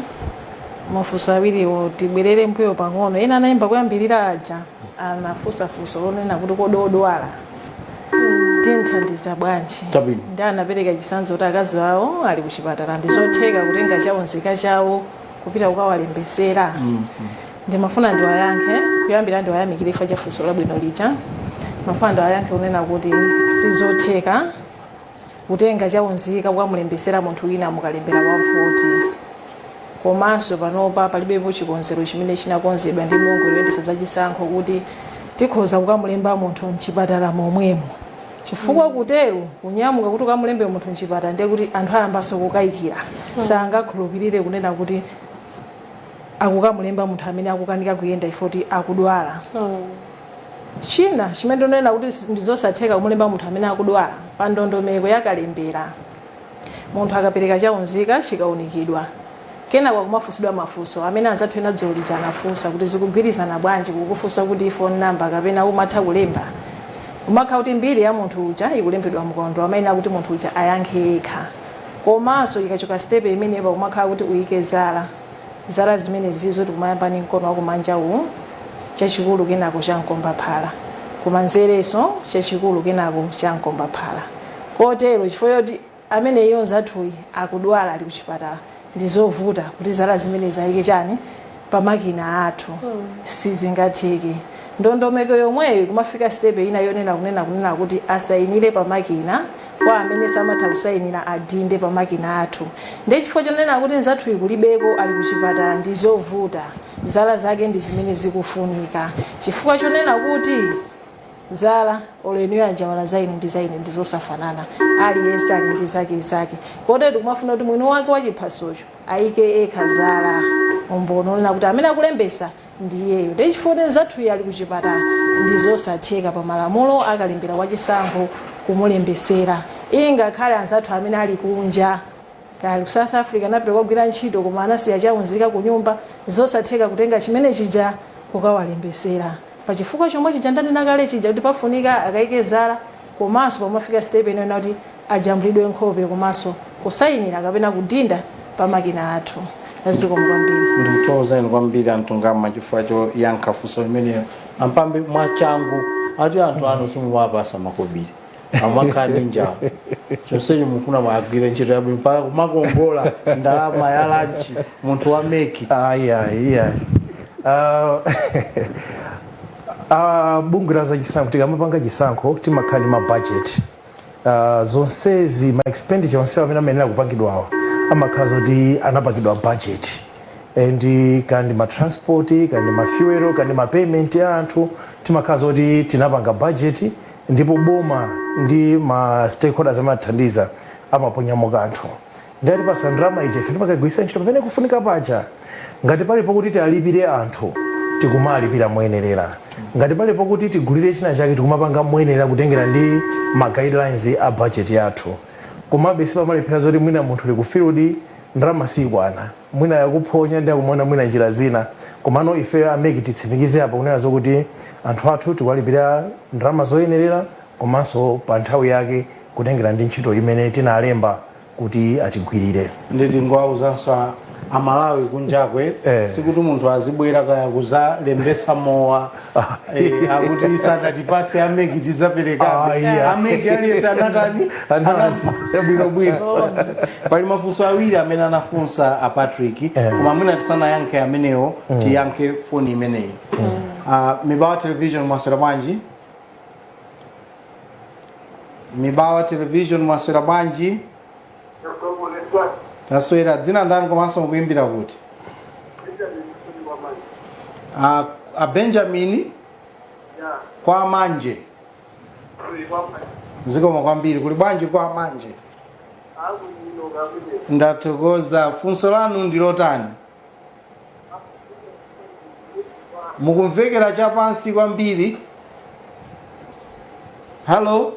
mafunso awiriwo tibwerere mbuyo pang'ono. Ena anayamba kuyambirira aja anafunsafunsa onena kuti kododwala tinthandiza bwanji. Ndi anapereka chitsanzo kuti akazi awo ali kuchipatala ndizotheka kutenga chaunzika chawo kupita kukawalembesera. Ndimafuna ndiwayankhe kuyambira ndiwayamikire ifa cha funso labwino lija. Mafuna ndiwayankhe unena kuti sizotheka kutenga chaunzika kukamulembesera munthu wina mukalembera wavoti. Komanso panopa palibepo chikonzero chimene chinakonzedwa ndi bungwe loyendetsa zachisankho kuti tikhoza kukamulemba munthu mchipatala momwemo. Chifukwa kutero kunyamuka kuti ukamulembe munthu mchipatala ndiye kuti anthu ayambanso kukayikira. Sangakhulupirire kunena kuti akukamulemba munthu amene akukanika kuyenda ifoti akudwala. China chimene ndonena kuti ndizosatheka kumulemba munthu amene akudwala pa ndondomeko yakalembera. Munthu akapereka chaunzika chikaunikidwa. Kena kwa kumafusidwa mafunso amene anzathu ena dzoli anafunsa kuti zikugwirizana bwanji kukufunsa kuti phone number kapena umatha kulemba. Umakha kuti mbiri ya munthu uja ikulembedwa mkondo amene akuti munthu uja ayankhe yekha. Komanso ikachoka step imene pa umakha kuti uyike zala zimene zizo tikumayamba ni mkono wakumanja uwu chachikulu kenako chankomba phala. Kumanzereso chachikulu kenako chankomba phala. Kotero chifukwa kuti amene yonza athuyi akudwala ali kuchipatala ndizovuta kuti zala zimene zayike chani pamakina athu sizingatheke. Ndondomeko yomweyo kumafika step ina yonena kunena kuti asayinire pamakina kwa amene samatha kusayinira adinde pamakina athu. Ndiye chifukwa chonena kuti nzathu ikulibeko ali kuchipatala ndizovuta zala zake ndi zimene zikufunika. Chifukwa chonena kuti zala oleni yanja wala zaini ndi zaini ndizosafanana aliyense ali ndi zake. Kotero kumafuna kuti mwini wake wachiphasocho ayike ekha zala umbonona kuti amene akulembesa ndiyeyo. Ndiye chifukwa nzathu ali kuchipatala ndizosatheka pa malamulo akalembera wachisankho kumulembesera. Ingakhale anzathu amene ali kunja kali ku South Africa napita kugwira ntchito koma anasiya chaunzika ku nyumba zosatheka kutenga chimene chija kukawalembesera. Pachifukwa chomwe chija ndanena kale chija kuti pafunika akayike zala komanso pamafika step ino kuti ajambulidwe nkhope komanso kusayinira kapena kudinda pamakina athu. Zikomo kwambiri. Ndimtoza inu kwambiri antungama chifukwa cho yankha funso imeneyo. Ampambe mwachangu ati anthu ano simuwapasa makobiri. amakani njao chonsecho mufuna mwagwire ntchito yabwino mpaka kumakongola ndalama ya lanchi munthu wa meki. Bungu la za chisankho tikamapanga chisankho timakhani ma budget zonsezi ma expenditure onse amene amenera kupangidwawa amakhaza kuti anapangidwa budget and kandi ma transport kandi ma fuel kandi ma payment ya anthu timakhaza kuti tinapanga budget ndipo boma ndi ma stakeholders amathandiza amaponyamo kanthu ndati pasandrama ije ife timakagwisa ntchito pamene kufunika paja ngati palipo kuti tialipire anthu tikumalipira moyenerera ngati palipo kuti tigulire china chake tikumapanga moyenerera kutengera ndi ma guidelines a budget yathu komabe sipamalipira zoti mwina munthu uli ku field ndalama sikwana mwina yakuphonya ndi akumona mwina njira zina komano ife ameki titsimikize apa kunena zokuti anthu athu tikwalipira ndalama zoyenerera komanso pa nthawi yake kutengera ndi ntchito imene tinalemba kuti atigwirire. Nditi ngwauzanso amalawi kunjakwe sikuti munthu azibwera kaya kuzalembesa mowa akuti isanatipase ameki tizaperekane ameki aliyese anatani bwinobwino. Pali mafunso awiri amene anafunsa a Patrick koma mwina tisanayankhe amenewo tiyankhe foni imeneyi. Mibawa television mwaswera bwanji? Mibawa television mwaswera bwanji? Taswera dzina ndani komanso mukuimbira kuti? A Benjamin kwa manje. Zikoma kwambiri kuli bwanji kwa manje? Ndathokoza. Funso lanu ndilotani? Mukumvekera chapansi kwambiri? Hello?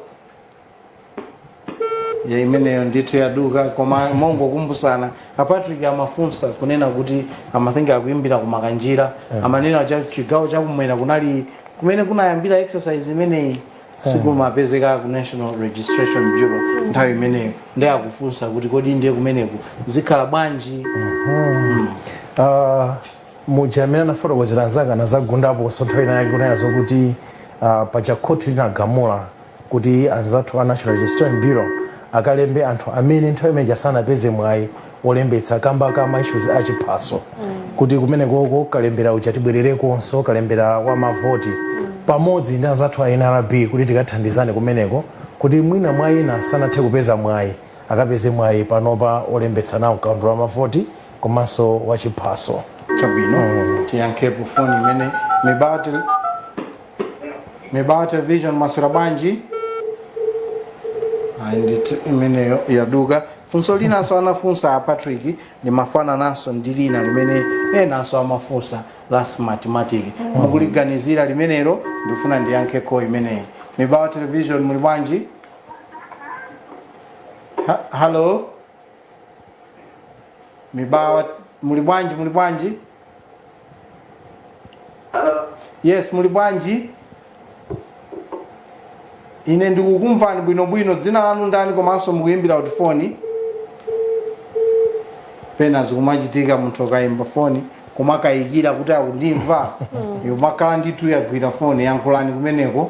Ya imeneyo ndithu yaduka koma mongo kumbusana a Patrick amafunsa kunena kuti amathenga akuimbira kumakanjira amanena cha chigawo chakumwera kunali kumene kunayambira exercise imeneyi sikumapezeka ku National Registration Bureau nthawi imeneyo ndiye akufunsa kuti kodi ndiye kumeneku zikhala bwanji. Muja amene anafotokozera anzanga anazagundapo nthawi inayake kunena zokuti paja khoti linagamula kuti anzathu a National Registration Bureau akalembe anthu amene nthawi imene sanapeze mwayi olembetsa kamba ka ma issues achiphaso kuti kumene koko kalembera uja tibwererekonso kalembera wa mavoti pamodzi ndi anzathu a NRB kuti tikathandizane kumeneko kuti mwina mwayi na sanathe kupeza mwayi akapeze mwayi panopa olembetsa nawo kaundu wa mavoti komanso wachiphaso. Chabwino tiyankhepo foni imene Mibawa television mwaswera bwanji? Ndithu imeneyo yaduka. Funso linanso anafunsa a Patrick ni mafana naso ndi lina limene enanso amafunsa last mathematic mukuliganizira limenelo ndifuna ndiyankheko imeneyi. Mibawa television muli bwanji? Hello? Mibawa muli bwanji? Yes, muli bwanji? Ine ndikukumvani bwinobwino. Dzina lanu ndani komanso mukuimbira kuti foni? Pena zikumachitika munthu akayimba foni kumakayikira kuti akundimva yomakhala ndithu yagwira foni yankhulani kumeneko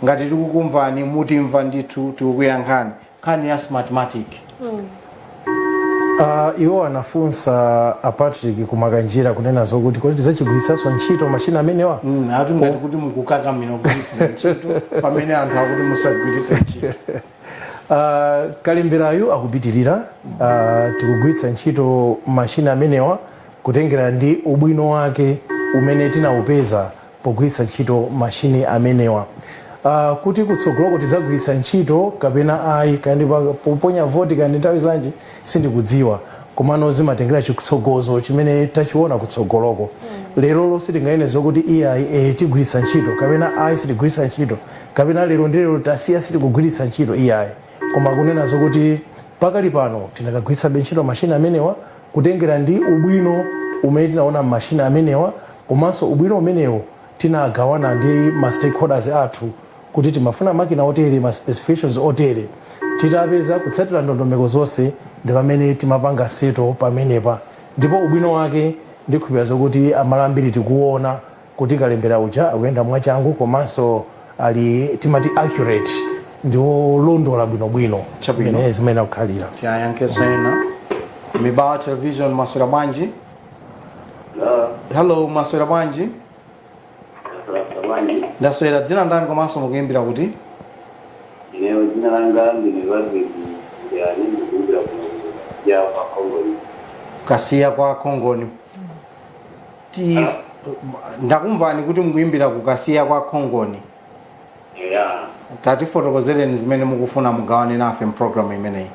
ngati tikukumvani mutimva ndithu tikukuyankhani nkhani ya mathematic. Iwo anafunsa a Patrick kumakanjira kunena zokuti kuti tidzachigwiritsanso ntchito machina amenewa atu ngati kuti mukukakamira kugwiritsa ntchito pamene anthu akuti musagwiritse ntchito. Kalemberayu akupitirira tikugwiritsa ntchito machina amenewa kutengera ndi ubwino wake umene tinawupeza pogwiritsa ntchito machini amenewa. Kuti kutsogoloko tidzagwiritsa ntchito kapena ayi kandi poponya voti kandi nthawi zanji sindikudziwa komano zimatengera chitsogozo chimene tachiona kutsogoloko. Lero sitingayene zokuti iyayi tigwiritsa ntchito kapena ayi sitigwiritsa ntchito kapena lero ndi lero tasiya sitikugwiritsa ntchito iyayi koma kunena zokuti pakali pano tinakagwiritsa ntchito machina amenewa kutengera ndi ubwino umene tinaona machina amenewa komanso ubwino umenewo tinagawana ndi ma stakeholders athu kuti timafuna makina otere ma specifications otere titapeza kutsatira ndondomeko zonse ndi pamene timapanga seto pamenepa ndipo ubwino wake ndikhulupirira zokuti amalambiri tikuona kuti kalembera uja akuyenda mwachangu komanso ali timati accurate ndiolondola bwinobwino Chabwino. zimene zimene kukhalira tiyayankheso ena Mibawa television maswera bwanji. Hello maswera bwanji. Ndaswera dzina ndani komanso mukuimbira kuti? Ineyo dzina langa ndine Vazeki yani ndikuimbira ya Kongoni. Kasiya kwa Kongoni. Ndakumvani kuti mukuimbira kukasiya kwa Kongoni. Yeah. Tatifotokozereni zimene mukufuna mugawane nafe program imeneyi.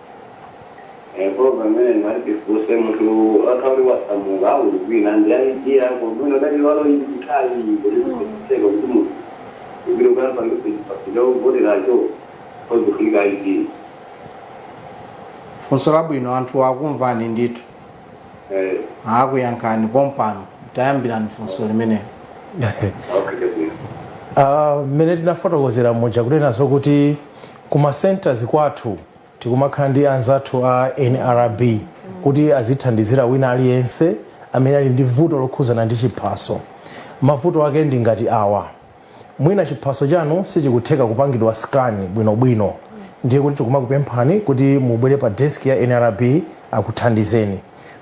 Program imene ndikufuse munthu athauli wasamuka ulipina ndiyaidea kubwino dali walo ikutali ulikutseka kuti munthu ubiro kamba ngipasilo uboderacho ozifika idi. Funso labwino anthu akumvani ndithu. Akuyankhani pompano tayambirani funso limene. Mmene tinafotokozera muja kunenazo kuti kuma centers kwathu tikumakhala ndi anzathu a NRB kuti azithandizira wina aliyense amene ali ndi vuto lokhuzana ndi chiphaso. Mavuto ake ndi ngati awa: mwina chiphaso chanu sichikutheka kupangidwa scan bwinobwino, ndiye kuti tikumakupemphani kuti mubwere pa desk ya NRB akuthandizeni.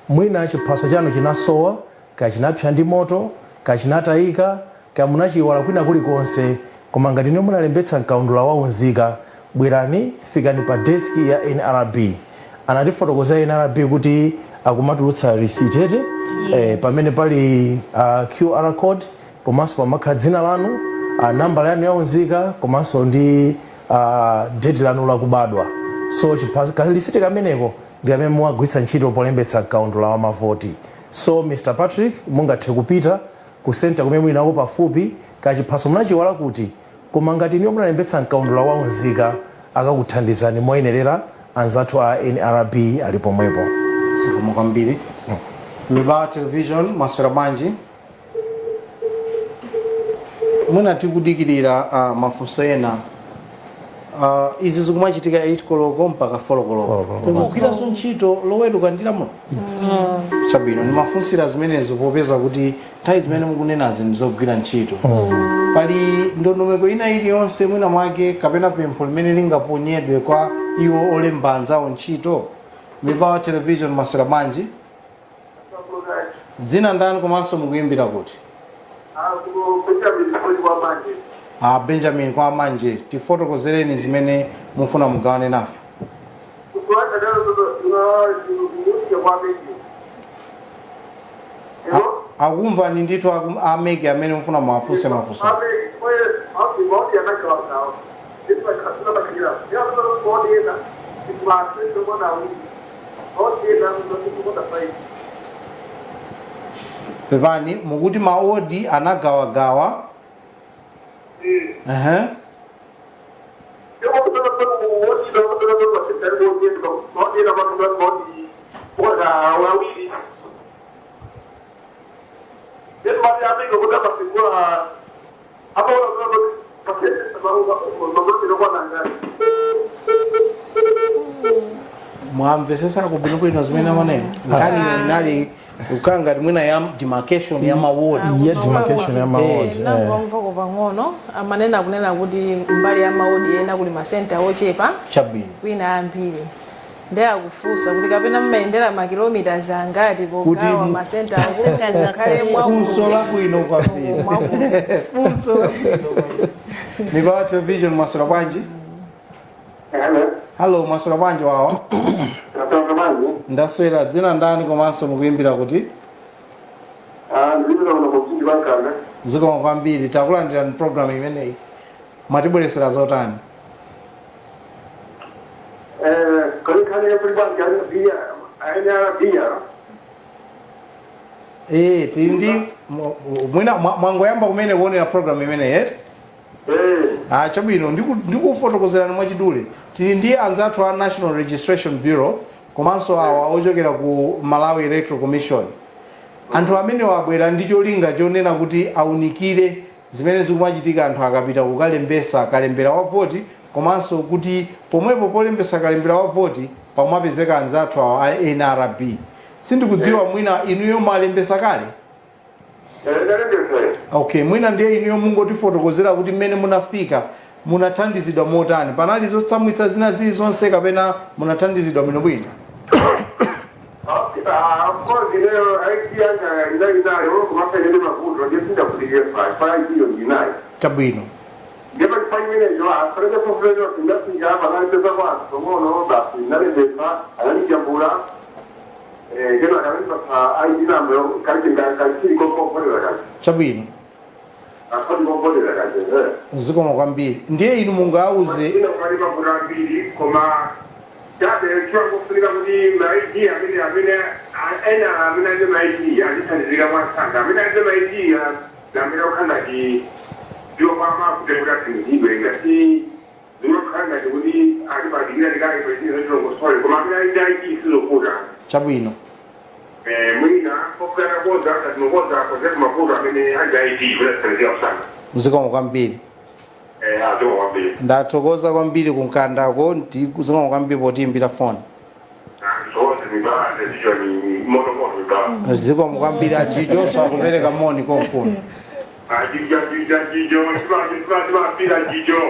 Mwina chiphaso chanu chinasowa, kaya chinapsa ndi moto, kaya chinatayika, kaya munachiwala kwina kulikonse, koma ngati niyo munalembetsa mkaundula waunzika, bwerani fikani pa desk ya NRB. Anatifotokoza NRB kuti akumatulutsa receipt pamene pali QR code, komanso pamakhala dzina lanu, nambala yanu yaunzika, komanso ndi date lanu lakubadwa. So receipt kameneko ndi amene muwagwiritsa ntchito polembetsa mkaundula wa mavoti. So Mr. Patrick mungathe kupita ku center kumene mwinako pafupi, kaya chiphaso munachiwala kuti, koma ngati niyo munalembetsa mkaundula waunzika akakuthandizani moyenerera anzathu a NRB ali pomwepo. Zikomo kwambiri. Mibawa television maswera bwanji. Mwina tikudikirira mafunso ena. Izi zikumachitika 8 koloko mpaka 4 koloko. Kugwiranso ntchito loweruka ndilamulo. Chabwino nimafunsira zimenezo popeza kuti nthawi zimene mukunenazi ndizogwira ntchito. Pali ndondomeko ina iliyonse mwina mwake kapena pempho limene lingaponyedwe kwa iwo olemba anzawo ntchito. Mibawa television maswera bwanji. Dzina ndani komanso mukuimbira kuti? Benjamin kwa manje tifotokozereni zimene mufuna mugawane nafe. Akumva ni ndithu ameke amene mufuna mafunse mafunso. Pepani mukuti maodi anagawagawa. Mwamvesesa kubino kwino zimene maneno. Nkani nali ukanga mwina ya demarcation ya mawodi. Yeah, demarcation ya mawodi. Nangomva pang'ono amanena kunena kuti mbali ya mawodi ena kuli masenta ochepa. Chabwino. Wina ambiri. Ndiye akufunsa kuti kapena mmayendera makilomita zangati pogawa masenta akhale Funso labwino kwambiri. Funso labwino. Mibawa television maswera bwanji. Hello maswera bwanji wawa. Ndaswera dzina ndani komanso mukuimbira kuti? Ndikuimbira kuti Bankanga. Zikomo kwambiri takulandira program imeneyi. Matibweresera zotani? Kali ya Bankanga bia aina bia. Tindi mwina mwangoyamba kumene kuonera program imeneyi yet? Chabwino ndikufotokozerani mwachidule. Tili ndi anzathu a National Registration Bureau komanso awa ochokera ku Malawi Electoral Commission. Anthu amene wabwera ndi cholinga chonena kuti aunikire zimene zikumachitika anthu akapita kukalembesa kalembera wa voti, komanso kuti pomwepo polembesa kalembera wa voti pamapezeka anzathu awa a NRB. Sindikudziwa mwina inuyo malembesa kale? Okay, mwina ndiye inuyo mungotifotokozera kuti mmene munafika munathandizidwa motani, panali zotsamwitsa zina zilizonse kapena munathandizidwa bwinobwino? Mkozi leo aiki yanga ndinayo kumapa ile mafundo ndio kudiye fa hiyo ndinayo. Chabwino. Ndipo kifanyile jo afrede professional ndinga hapa na pesa kwa somono basi nale pesa ananijambula kena kabisa fa ID number kaliki kwa kazi. Chabwino. Akodi kwa kazi. Zikomo kwambiri. Ndiye inu mungauze ino kali mabura mbili koma jabe kwa kufika kuni maidi amine ndio maidi alitandika mwasanga ndio maidi na mimi ukanda ki ndio mama kutembea kingiwe ngati ndio kanda kuni alibadilika ndikali kwa ndio ngosole koma mimi ndio sio kula Chabwino. Mwina kokana boda tatumoza kwa sababu mabura mimi hajaidi bila tatizo sana. Zikomo kwambiri. Ato kwambiri. Ndathokoza kwambiri kunkandako ndikuzikomo kwambiri potimbira phone. Zikomo kwambiri ajijo so akupereka moni konkuno.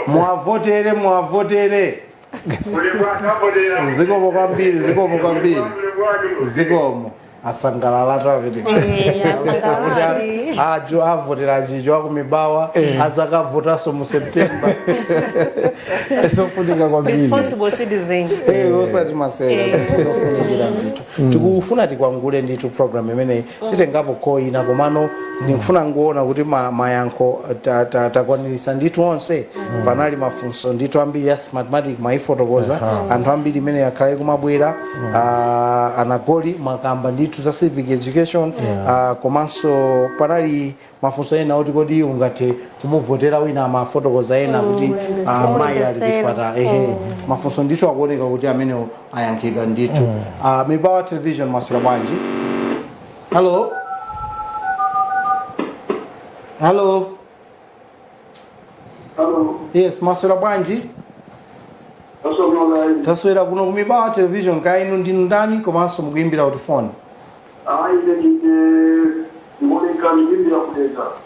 Mwavotere. Zikomo kwambiri. Zikomo. Asangalala tavile. Ajo avotera ajijo akumibawa azakavotaso mu September. Esofunika kwambiri. Responsible citizen. Osati masera tikufunikira ndithu. Tikufuna tikwangule ndithu program imene titengapo koina komano ndikufuna nguona kuti mayankho takwanirisa ndithu onse. Panali mafunso ndithu ambiri ya mathematics maifotokoza anthu ambiri imene yakhale kumabwera anagoli makamba ndithu za civic education komanso panali mafunso ena oti kodi ungathe kumuvotera wina mafotokoza ena kuti mayi ali kuchipata mafunso ndithu akuoneka kuti amene ayankhidwa ndithu. Mibawa television masula bwanji. Hello. Yes, masula bwanji. Taswera kuno kumibawa television kainu ndinu ndani komanso mukuimbira kuti phone.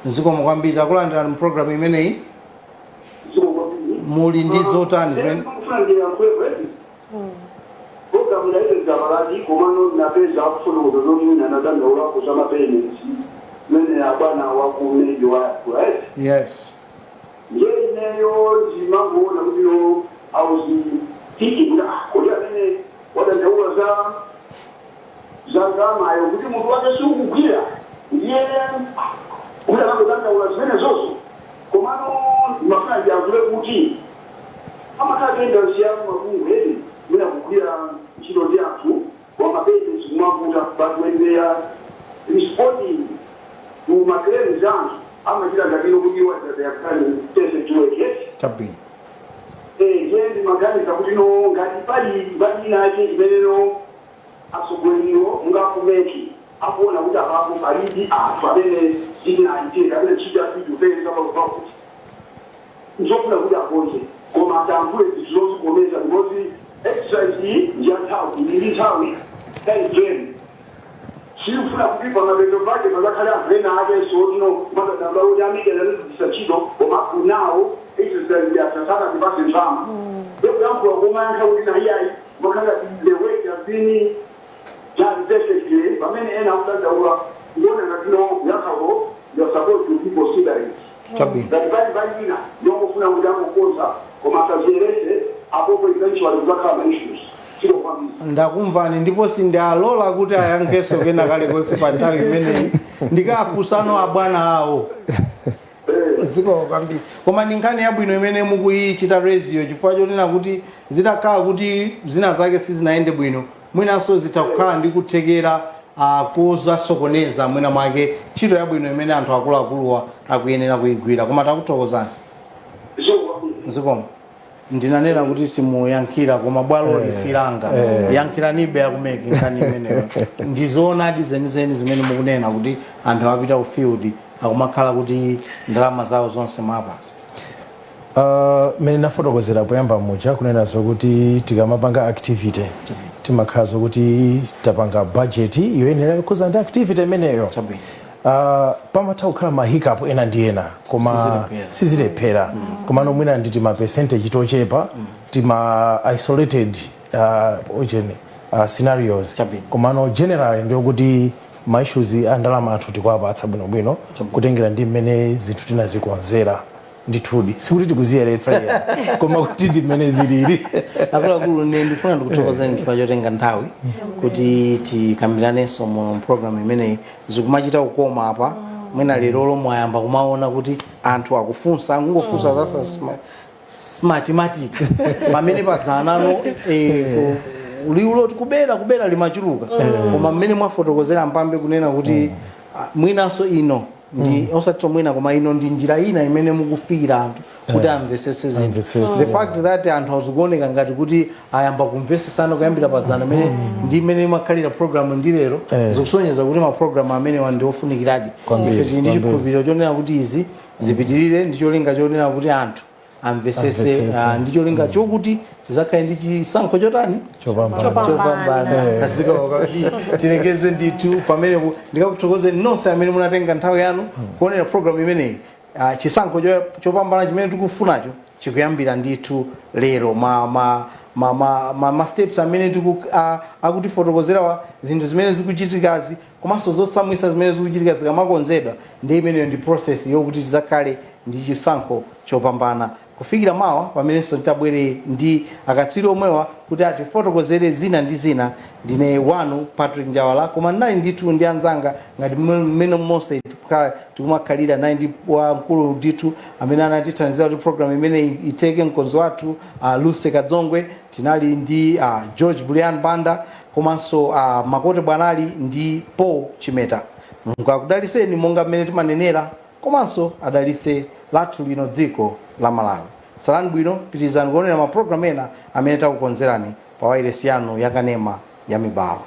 Zikomo kwambiri takulandira mu program imeneyi. Muli ndi zotani zimene program ile za baradi komano na pesa kufuno kudoni na nadhani wala kusema peni mene abana wako mejo wako yes yeye nayo jimango na mdio au tiki kuna koja mene wada ndoa za ngama ayo kuti mtu wake suku kugira yeye kuna mambo danda unazimene zozo komano mafanya ya kule kuti ama kaenda usiamu magungu mina kukulia chilo diatu wa mabezi sumakuta batu wendea responding to makelele zangu ama kila ndabino kujiwa ya kani tese tuweke Chabwino. Jendi magani kakutino ngati bali naje imeneno asogoliro ngakumeki apona kuti apapo palidi pamene zina ite kapena chida vitu pesa kwa nzokuna kuti akonje koma atambule zizozikomeza ngozi exercise njatawi nilitawi time sifuna kupipa mabezo pake mazakhala vena ake sodino mada nabao yamike na disachido koma kunao exercise ya tsaka dibase njama ndio yangu ngoma yangu ina yai makanga the way yazini just basically pamene ena utanda ula ngone na kino yakao ya support to people cigarette Chabwino. Bali bina ndio kufuna mjango kwanza koma tazierese apopo eventually zakama issues sio kwambi Ndakumvani ndipo sindalola kuti ayankheso kena kale konse pa nthawi imeneyi ndikafusano abwana awo. Ziko kwambiri. Koma ndinkhani yabwino imene mukuyichita radio chifukwa chonena kuti zitakhala kuti zina zake sizinaende bwino mwinanso zitakhala ndi kuthekera kuzasokoneza mwina mwake ntchito yabwino imene anthu akuluakuluwa akuyenera kuyigwira koma takuthokozani. Zikomo. Ndinanena kuti simuyankhira koma bwalo lisilanga yankhiranibe yakumeki nkhani imeneyo ndizoonadi zenizeni zimene mukunena kuti anthu apita ku field akumakhala kuti ndalama zawo zonse mapasi. Mene nafotokozera poyamba muja kunena zokuti tikamapanga activity timakhala zokuti tapanga budget yoyenera kuza ndi activity imeneyo. pamatha kukhala mahikapu ena ndi ena koma sizilephera komano mwina nditi ma percentage tochepa tima isolated scenarios komano generally ndiyokuti ma issues andalama athu tikuwapatsa bwinobwino kutengera ndi mmene zinthu tinazikonzera ndithudi sikuti tikuziyeretsa koma kuti ndi mmene zilili. akuluakulu ndifuna ndikuthokozeni chifukwa chotenga nthawi kuti tikambiranenso mu program imeneyi zikumachita kukoma apa mwina lero mwayamba kumaona kuti anthu akufunsa angungofunsa zasa smartmatic pamene pazanano uliulo kubera limachuluka koma mmene mwafotokozera mpambe kunena kuti mwinanso ino ndi osati mwina koma ino ndi njira ina imene mukufikira anthu kuti amvesese zinthu. The fact that anthu azikuoneka ngati kuti ayamba kumvesesana kuyambira padzana imene ndi imene imakhalira program ndi lero zikusonyeza kuti ma program amene wandiofunikiraji ife tili ndi chikhulupiriro chonena kuti izi zipitirire ndi cholinga chonena kuti anthu amvesese ndi cholinga chokuti tizakhale ndi chisankho chotani chopambana azikaokadi tilengeze ndithu pamene ndikakuthokozeni nonse amene munatenga nthawi yanu kuonera program imeneyi. Chisankho chopambana chimene tikufunacho chikuyambira ndithu lero ma steps amene akutifotokozera zinthu zimene zikuchitikazi komanso zotsamwisa zimene zikuchitika zikamakonzedwa ndi imeneyo ndi process yokuti tizakhale ndi chisankho chopambana kufikira mawa pamenenso titabwere ndi akatswiri omwewa kuti atifotokozere zina ndi zina. Ndine wanu Patrick Njawala koma ndinali ndithu ndi anzanga ngati mmene monse tikumakhalira naye ndi wamkulu ndithu amene anatithandizira kuti program imene iteke mkonzi wathu Luce Kadzongwe, tinali ndi George Bulian Banda komanso Makote Bwanali ndi Paul Chimeta. Mulungu akudaliseni monga mmene timanenera komanso adalise lathu lino dziko la Malawi. Salani bwino, pitirizani kuonera ma program ena amene takukonzerani pa wailesi yanu yakanema ya Mibawa.